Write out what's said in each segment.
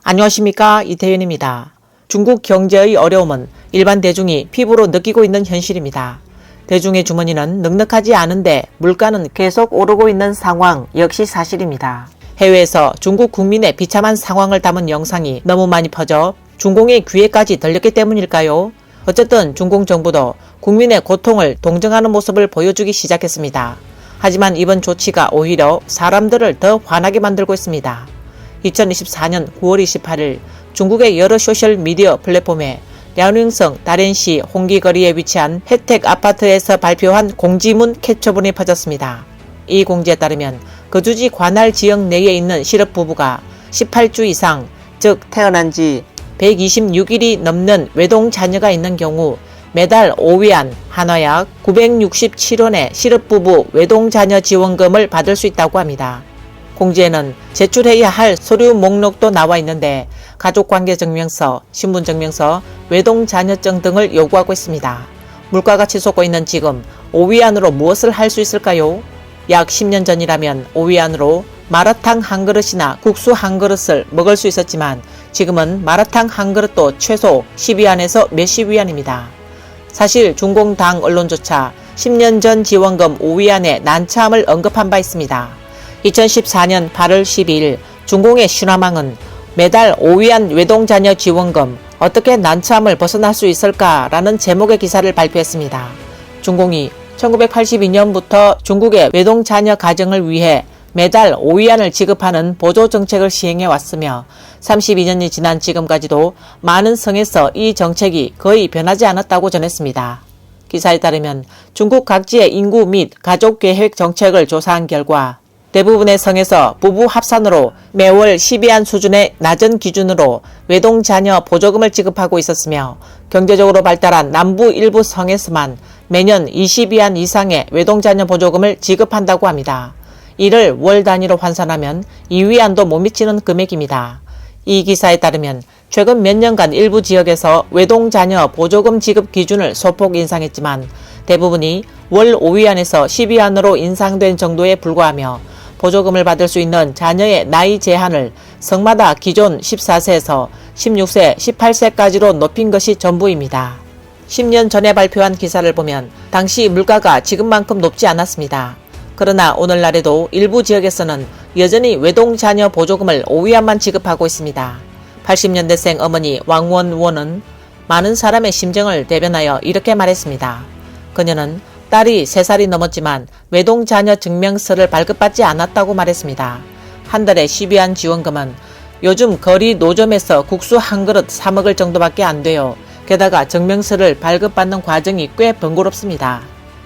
안녕하십니까, 이태윤입니다. 중국 경제의 어려움은 일반 대중이 피부로 느끼고 있는 현실입니다. 대중의 주머니는 넉넉하지 않은데 물가는 계속 오르고 있는 상황 역시 사실입니다. 해외에서 중국 국민의 비참한 상황을 담은 영상이 너무 많이 퍼져 중공의 귀에까지 들렸기 때문일까요? 어쨌든 중공 정부도 국민의 고통을 동정하는 모습을 보여주기 시작했습니다. 하지만 이번 조치가 오히려 사람들을 더 화나게 만들고 있습니다. 2024년 9월 28일 중국의 여러 소셜미디어 플랫폼에 랴오닝성 다롄시 홍기거리에 위치한 혜택 아파트에서 발표한 공지문 캡처본이 퍼졌습니다. 이 공지에 따르면 거주지 관할 지역 내에 있는 실업 부부가 18주 이상, 즉 태어난 지 126일이 넘는 외동 자녀가 있는 경우 매달 5위안 한화약 967원의 실업부부 외동자녀 지원금을 받을 수 있다고 합니다. 공지에는 제출해야 할 서류 목록도 나와 있는데 가족관계증명서, 신분증명서, 외동자녀증 등을 요구하고 있습니다. 물가가 치솟고 있는 지금 5위안으로 무엇을 할 수 있을까요? 약 10년 전이라면 5위안으로 마라탕 한 그릇이나 국수 한 그릇을 먹을 수 있었지만 지금은 마라탕 한 그릇도 최소 10위안에서 몇십 위안입니다. 사실 중공당 언론조차 10년 전 지원금 5위안의 난처함을 언급한 바 있습니다. 2014년 8월 12일 중공의 신화망은 매달 5위안 외동자녀 지원금 어떻게 난처함을 벗어날 수 있을까라는 제목의 기사를 발표했습니다. 중공이 1982년부터 중국의 외동자녀 가정을 위해 매달 5위안을 지급하는 보조정책을 시행해 왔으며 32년이 지난 지금까지도 많은 성에서 이 정책이 거의 변하지 않았다고 전했습니다. 기사에 따르면 중국 각지의 인구 및 가족계획 정책을 조사한 결과 대부분의 성에서 부부 합산으로 매월 10위안 수준의 낮은 기준으로 외동자녀 보조금을 지급하고 있었으며 경제적으로 발달한 남부 일부 성에서만 매년 20위안 이상의 외동자녀 보조금을 지급한다고 합니다. 이를 월 단위로 환산하면 2위안도 못 미치는 금액입니다. 이 기사에 따르면 최근 몇 년간 일부 지역에서 외동자녀 보조금 지급 기준을 소폭 인상했지만 대부분이 월 5위안에서 10위안으로 인상된 정도에 불과하며 보조금을 받을 수 있는 자녀의 나이 제한을 성마다 기존 14세에서 16세, 18세까지로 높인 것이 전부입니다. 10년 전에 발표한 기사를 보면 당시 물가가 지금만큼 높지 않았습니다. 그러나 오늘날에도 일부 지역에서는 여전히 외동자녀 보조금을 5위안만 지급하고 있습니다. 80년대생 어머니 왕원원은 많은 사람의 심정을 대변하여 이렇게 말했습니다. 그녀는 딸이 3살이 넘었지만 외동자녀 증명서를 발급받지 않았다고 말했습니다. 한 달에 10위안 지원금은 요즘 거리 노점에서 국수 한 그릇 사 먹을 정도밖에 안 돼요. 게다가 증명서를 발급받는 과정이 꽤 번거롭습니다.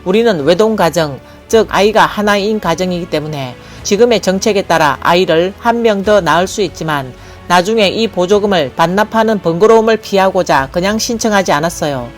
우리는 외동가정, 즉 아이가 하나인 가정이기 때문에 지금의 정책에 따라 아이를 한 명 더 낳을 수 있지만 나중에 이 보조금을 반납하는 번거로움을 피하고자 그냥 신청하지 않았어요.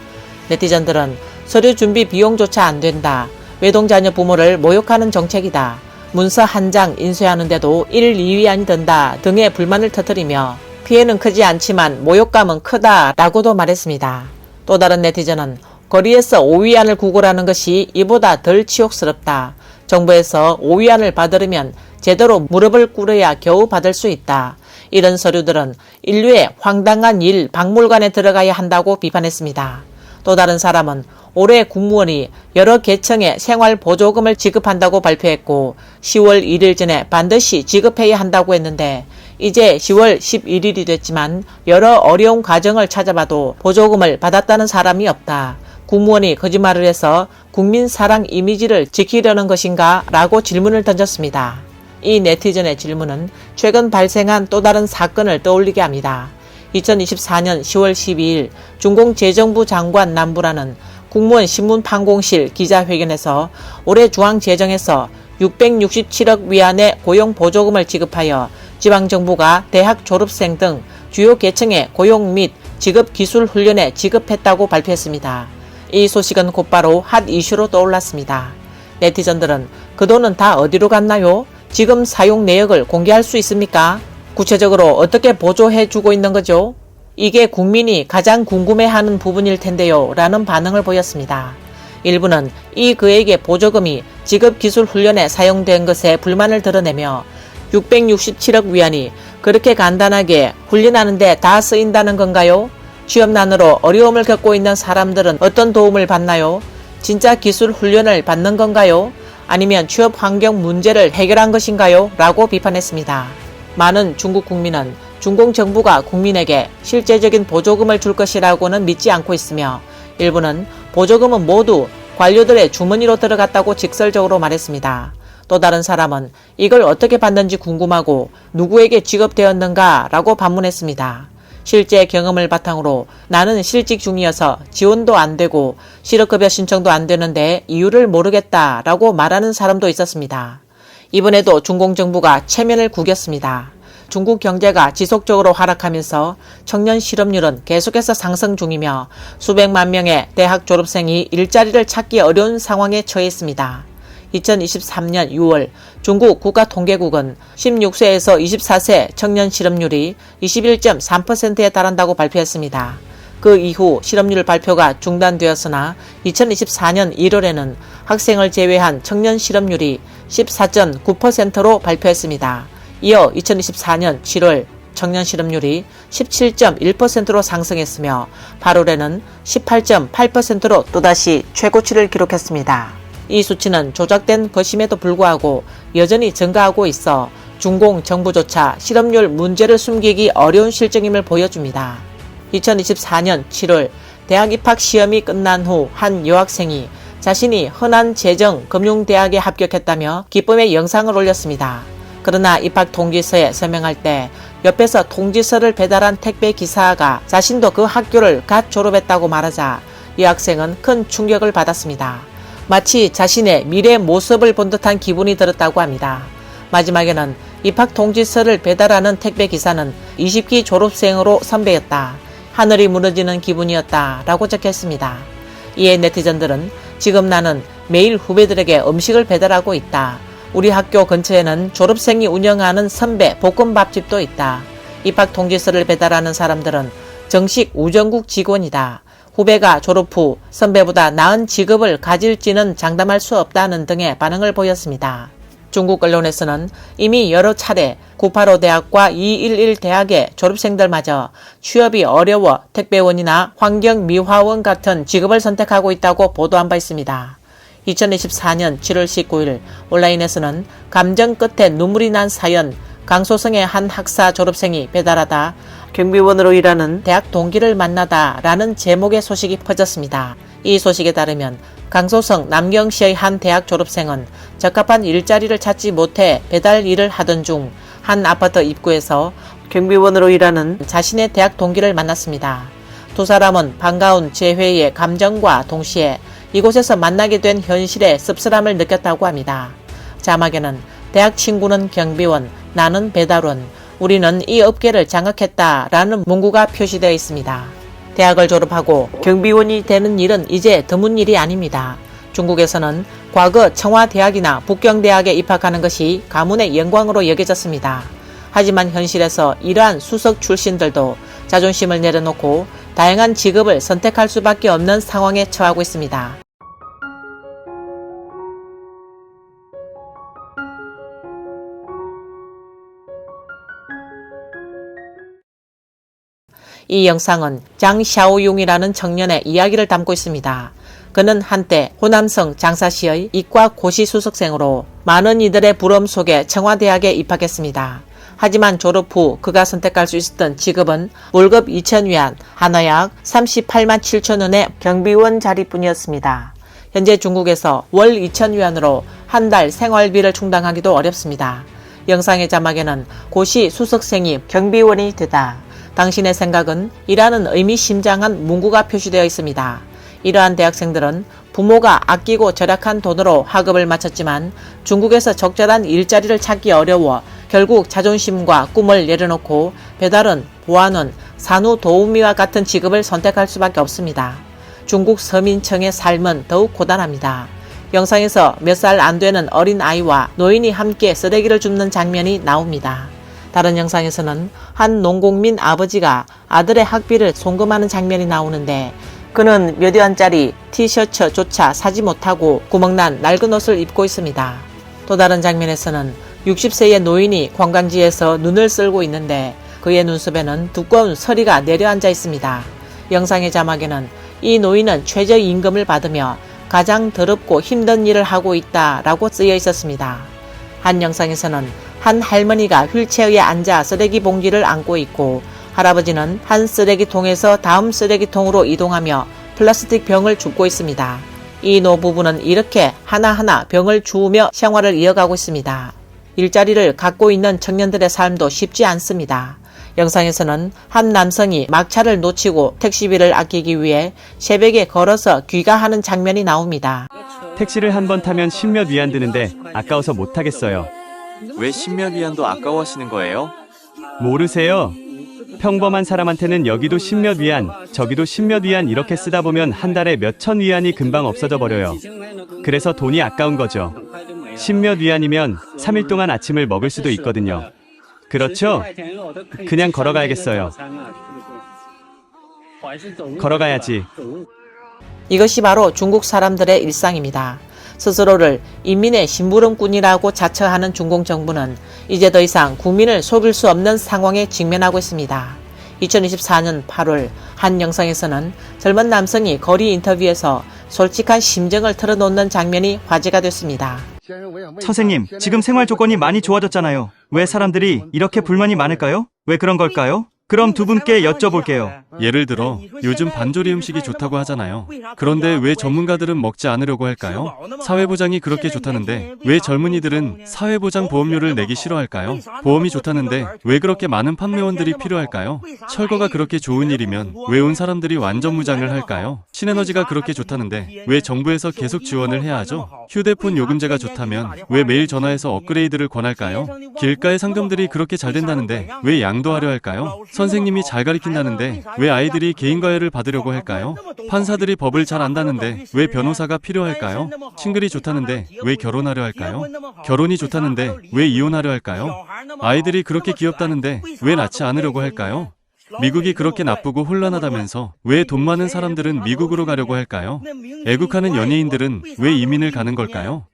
네티즌들은 서류 준비 비용조차 안 된다. 외동자녀 부모를 모욕하는 정책이다. 문서 한 장 인쇄하는데도 1, 2위안이 든다 등의 불만을 터뜨리며 피해는 크지 않지만 모욕감은 크다 라고도 말했습니다. 또 다른 네티즌은 거리에서 5위안을 구걸하는 것이 이보다 덜 치욕스럽다. 정부에서 5위안을 받으려면 제대로 무릎을 꿇어야 겨우 받을 수 있다. 이런 서류들은 인류의 황당한 일 박물관에 들어가야 한다고 비판했습니다. 또 다른 사람은 올해 국무원이 여러 계층에 생활보조금을 지급한다고 발표했고 10월 1일 전에 반드시 지급해야 한다고 했는데 이제 10월 11일이 됐지만 여러 어려운 가정을 찾아봐도 보조금을 받았다는 사람이 없다. 국무원이 거짓말을 해서 국민 사랑 이미지를 지키려는 것인가? 라고 질문을 던졌습니다. 이 네티즌의 질문은 최근 발생한 또 다른 사건을 떠올리게 합니다. 2024년 10월 12일 중공재정부 장관 남부라는 국무원 신문판공실 기자회견에서 올해 중앙재정에서 667억 위안의 고용보조금을 지급하여 지방정부가 대학 졸업생 등 주요 계층의 고용 및 직업기술훈련에 지급했다고 발표했습니다. 이 소식은 곧바로 핫 이슈로 떠올랐습니다. 네티즌들은 그 돈은 다 어디로 갔나요? 지금 사용 내역을 공개할 수 있습니까? 구체적으로 어떻게 보조해주고 있는 거죠? 이게 국민이 가장 궁금해하는 부분일 텐데요 라는 반응을 보였습니다. 일부는 이 금액의 보조금이 직업기술훈련에 사용된 것에 불만을 드러내며 667억 위안이 그렇게 간단하게 훈련하는데 다 쓰인다는 건가요? 취업난으로 어려움을 겪고 있는 사람들은 어떤 도움을 받나요? 진짜 기술 훈련을 받는 건가요? 아니면 취업 환경 문제를 해결한 것인가요? 라고 비판했습니다. 많은 중국 국민은 중공 정부가 국민에게 실제적인 보조금을 줄 것이라고는 믿지 않고 있으며, 일부는 보조금은 모두 관료들의 주머니로 들어갔다고 직설적으로 말했습니다. 또 다른 사람은 이걸 어떻게 받는지 궁금하고 누구에게 지급되었는가 라고 반문했습니다. 실제 경험을 바탕으로 나는 실직 중이어서 지원도 안 되고 실업급여 신청도 안 되는데 이유를 모르겠다 라고 말하는 사람도 있었습니다. 이번에도 중공 정부가 체면을 구겼습니다. 중국 경제가 지속적으로 하락하면서 청년 실업률은 계속해서 상승 중이며 수백만 명의 대학 졸업생이 일자리를 찾기 어려운 상황에 처해 있습니다. 2023년 6월 중국 국가통계국은 16세에서 24세 청년 실업률이 21.3%에 달한다고 발표했습니다. 그 이후 실업률 발표가 중단되었으나 2024년 1월에는 학생을 제외한 청년 실업률이 14.9%로 발표했습니다. 이어 2024년 7월 청년 실업률이 17.1%로 상승했으며 8월에는 18.8%로 또다시 최고치를 기록했습니다. 이 수치는 조작된 것임에도 불구하고 여전히 증가하고 있어 중공 정부조차 실업률 문제를 숨기기 어려운 실정임을 보여줍니다. 2024년 7월 대학 입학 시험이 끝난 후 한 여학생이 자신이 흔한 재정 금융대학에 합격했다며 기쁨의 영상을 올렸습니다. 그러나 입학 통지서에 서명할 때 옆에서 통지서를 배달한 택배 기사가 자신도 그 학교를 갓 졸업했다고 말하자 이 학생은 큰 충격을 받았습니다. 마치 자신의 미래 모습을 본 듯한 기분이 들었다고 합니다. 마지막에는 입학 통지서를 배달하는 택배 기사는 20기 졸업생으로 선배였다. 하늘이 무너지는 기분이었다. 라고 적혔습니다. 이에 네티즌들은 지금 나는 매일 후배들에게 음식을 배달하고 있다. 우리 학교 근처에는 졸업생이 운영하는 선배 볶음밥집도 있다. 입학 통지서를 배달하는 사람들은 정식 우정국 직원이다. 후배가 졸업 후 선배보다 나은 직업을 가질지는 장담할 수 없다는 등의 반응을 보였습니다. 중국 언론에서는 이미 여러 차례 985 대학과 211 대학의 졸업생들마저 취업이 어려워 택배원이나 환경미화원 같은 직업을 선택하고 있다고 보도한 바 있습니다. 2024년 7월 19일 온라인에서는 감정 끝에 눈물이 난 사연, 강소성의 한 학사 졸업생이 배달하다 경비원으로 일하는 대학 동기를 만나다 라는 제목의 소식이 퍼졌습니다. 이 소식에 따르면 강소성 남경시의 한 대학 졸업생은 적합한 일자리를 찾지 못해 배달 일을 하던 중 한 아파트 입구에서 경비원으로 일하는 자신의 대학 동기를 만났습니다. 두 사람은 반가운 재회의 감정과 동시에 이곳에서 만나게 된 현실의 씁쓸함을 느꼈다고 합니다. 자막에는 대학 친구는 경비원, 나는 배달원, 우리는 이 업계를 장악했다 라는 문구가 표시되어 있습니다. 대학을 졸업하고 경비원이 되는 일은 이제 드문 일이 아닙니다. 중국에서는 과거 청와대학이나 북경대학에 입학하는 것이 가문의 영광으로 여겨졌습니다. 하지만 현실에서 이러한 수석 출신들도 자존심을 내려놓고 다양한 직업을 선택할 수밖에 없는 상황에 처하고 있습니다. 이 영상은 장샤오용이라는 청년의 이야기를 담고 있습니다. 그는 한때 호남성 장사시의 이과 고시 수석생으로 많은 이들의 부러움 속에 청와대학에 입학했습니다. 하지만 졸업 후 그가 선택할 수 있었던 직업은 월급 2,000위안, 하나약 38만 7천 원의 경비원 자리뿐이었습니다. 현재 중국에서 월 2,000위안으로 한 달 생활비를 충당하기도 어렵습니다. 영상의 자막에는 고시 수석생이 경비원이 되다. 당신의 생각은? 이라는 의미심장한 문구가 표시되어 있습니다. 이러한 대학생들은 부모가 아끼고 절약한 돈으로 학업을 마쳤지만 중국에서 적절한 일자리를 찾기 어려워 결국 자존심과 꿈을 내려놓고 배달원, 보안원, 산후도우미와 같은 직업을 선택할 수밖에 없습니다. 중국 서민층의 삶은 더욱 고단합니다. 영상에서 몇 살 안 되는 어린 아이와 노인이 함께 쓰레기를 줍는 장면이 나옵니다. 다른 영상에서는 한 농공민 아버지가 아들의 학비를 송금하는 장면이 나오는데 그는 몇 위안짜리 티셔츠조차 사지 못하고 구멍난 낡은 옷을 입고 있습니다. 또 다른 장면에서는 60세의 노인이 관광지에서 눈을 쓸고 있는데 그의 눈썹에는 두꺼운 서리가 내려앉아 있습니다. 영상의 자막에는 이 노인은 최저임금을 받으며 가장 더럽고 힘든 일을 하고 있다라고 쓰여 있었습니다. 한 영상에서는 한 할머니가 휠체어에 앉아 쓰레기 봉지를 안고 있고 할아버지는 한 쓰레기통에서 다음 쓰레기통으로 이동하며 플라스틱 병을 줍고 있습니다. 이 노부부는 이렇게 하나하나 병을 주우며 생활을 이어가고 있습니다. 일자리를 갖고 있는 청년들의 삶도 쉽지 않습니다. 영상에서는 한 남성이 막차를 놓치고 택시비를 아끼기 위해 새벽에 걸어서 귀가하는 장면이 나옵니다. 택시를 한 번 타면 10몇 위안 드는데 아까워서 못 타겠어요. 왜 10몇 위안도 아까워하시는 거예요? 모르세요? 평범한 사람한테는 여기도 10몇 위안, 저기도 10몇 위안 이렇게 쓰다 보면 한 달에 몇천 위안이 금방 없어져 버려요. 그래서 돈이 아까운 거죠. 10몇 위안이면 3일 동안 아침을 먹을 수도 있거든요. 그렇죠? 그냥 걸어가야겠어요. 걸어가야지. 이것이 바로 중국 사람들의 일상입니다. 스스로를 인민의 심부름꾼이라고 자처하는 중국 정부는 이제 더 이상 국민을 속일 수 없는 상황에 직면하고 있습니다. 2024년 8월 한 영상에서는 젊은 남성이 거리 인터뷰에서 솔직한 심정을 털어놓는 장면이 화제가 됐습니다. 선생님, 지금 생활 조건이 많이 좋아졌잖아요. 왜 사람들이 이렇게 불만이 많을까요? 왜 그런 걸까요? 그럼 두 분께 여쭤볼게요. 예를 들어 요즘 반조리 음식이 좋다고 하잖아요. 그런데 왜 전문가들은 먹지 않으려고 할까요? 사회보장이 그렇게 좋다는데 왜 젊은이들은 사회보장 보험료를 내기 싫어할까요? 보험이 좋다는데 왜 그렇게 많은 판매원들이 필요할까요? 철거가 그렇게 좋은 일이면 왜 온 사람들이 완전 무장을 할까요? 신에너지가 그렇게 좋다는데 왜 정부에서 계속 지원을 해야 하죠? 휴대폰 요금제가 좋다면 왜 매일 전화해서 업그레이드를 권할까요? 길가의 상점들이 그렇게 잘 된다는데 왜 양도하려 할까요? 선생님이 잘 가르친다는데 왜 아이들이 개인과외를 받으려고 할까요? 판사들이 법을 잘 안다는데 왜 변호사가 필요할까요? 싱글이 좋다는데 왜 결혼하려 할까요? 결혼이 좋다는데 왜 이혼하려 할까요? 아이들이 그렇게 귀엽다는데 왜 낳지 않으려고 할까요? 미국이 그렇게 나쁘고 혼란하다면서 왜 돈 많은 사람들은 미국으로 가려고 할까요? 애국하는 연예인들은 왜 이민을 가는 걸까요?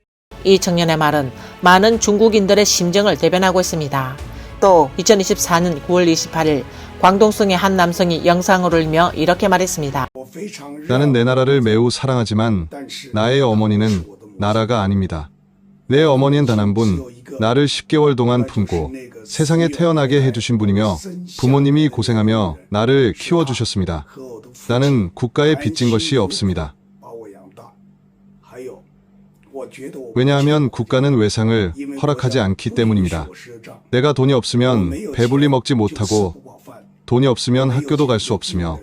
이 청년의 말은 많은 중국인들의 심정을 대변하고 있습니다. 또 2024년 9월 28일 광동성의 한 남성이 영상을 올리며 이렇게 말했습니다. 나는 내 나라를 매우 사랑하지만 나의 어머니는 나라가 아닙니다. 내 어머니는 단 한 분, 나를 10개월 동안 품고 세상에 태어나게 해주신 분이며 부모님이 고생하며 나를 키워주셨습니다. 나는 국가에 빚진 것이 없습니다. 왜냐하면 국가는 외상을 허락하지 않기 때문입니다. 내가 돈이 없으면 배불리 먹지 못하고 돈이 없으면 학교도 갈 수 없으며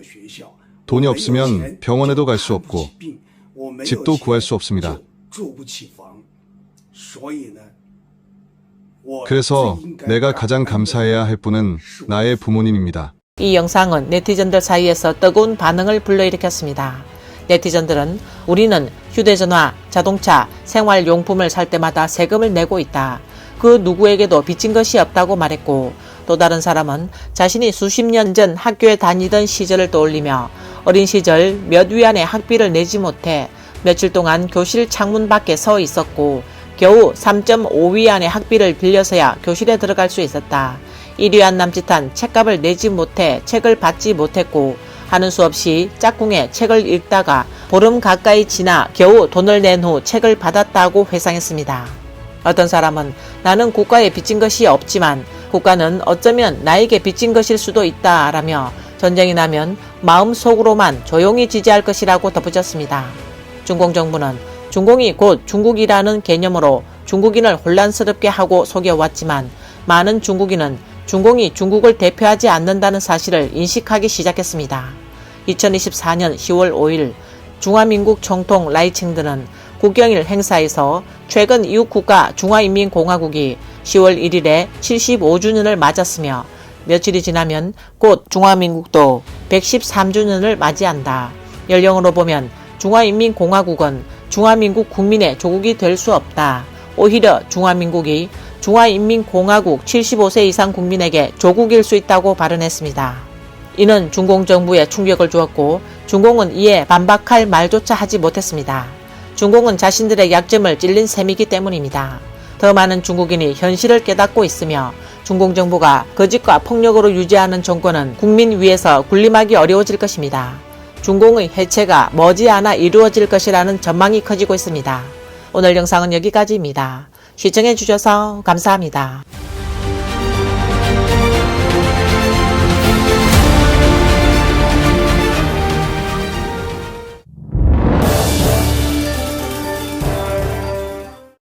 돈이 없으면 병원에도 갈 수 없고 집도 구할 수 없습니다. 그래서 내가 가장 감사해야 할 분은 나의 부모님입니다. 이 영상은 네티즌들 사이에서 뜨거운 반응을 불러일으켰습니다. 네티즌들은 우리는 휴대전화, 자동차, 생활용품을 살 때마다 세금을 내고 있다. 그 누구에게도 빚진 것이 없다고 말했고 또 다른 사람은 자신이 수십 년 전 학교에 다니던 시절을 떠올리며 어린 시절 몇 위안의 학비를 내지 못해 며칠 동안 교실 창문 밖에 서 있었고 겨우 3.5위안의 학비를 빌려서야 교실에 들어갈 수 있었다. 1위안 남짓한 책값을 내지 못해 책을 받지 못했고 하는 수 없이 짝꿍의 책을 읽다가 보름 가까이 지나 겨우 돈을 낸 후 책을 받았다고 회상했습니다. 어떤 사람은 나는 국가에 빚진 것이 없지만 국가는 어쩌면 나에게 빚진 것일 수도 있다 라며 전쟁이 나면 마음속으로만 조용히 지지할 것이라고 덧붙였습니다. 중공 정부는 중공이 곧 중국이라는 개념으로 중국인을 혼란스럽게 하고 속여왔지만 많은 중국인은 중공이 중국을 대표하지 않는다는 사실을 인식하기 시작했습니다. 2024년 10월 5일 중화민국 총통 라이칭드는 국경일 행사에서 최근 이웃국가 중화인민공화국이 10월 1일에 75주년을 맞았으며 며칠이 지나면 곧 중화민국도 113주년을 맞이한다. 연령으로 보면 중화인민공화국은 중화민국 국민의 조국이 될 수 없다. 오히려 중화민국이 중화인민공화국 75세 이상 국민에게 조국일 수 있다고 발언했습니다. 이는 중공 정부에 충격을 주었고 중공은 이에 반박할 말조차 하지 못했습니다. 중공은 자신들의 약점을 찔린 셈이기 때문입니다. 더 많은 중국인이 현실을 깨닫고 있으며 중국 정부가 거짓과 폭력으로 유지하는 정권은 국민 위에서 군림하기 어려워질 것입니다. 중공의 해체가 머지않아 이루어질 것이라는 전망이 커지고 있습니다. 오늘 영상은 여기까지입니다. 시청해주셔서 감사합니다.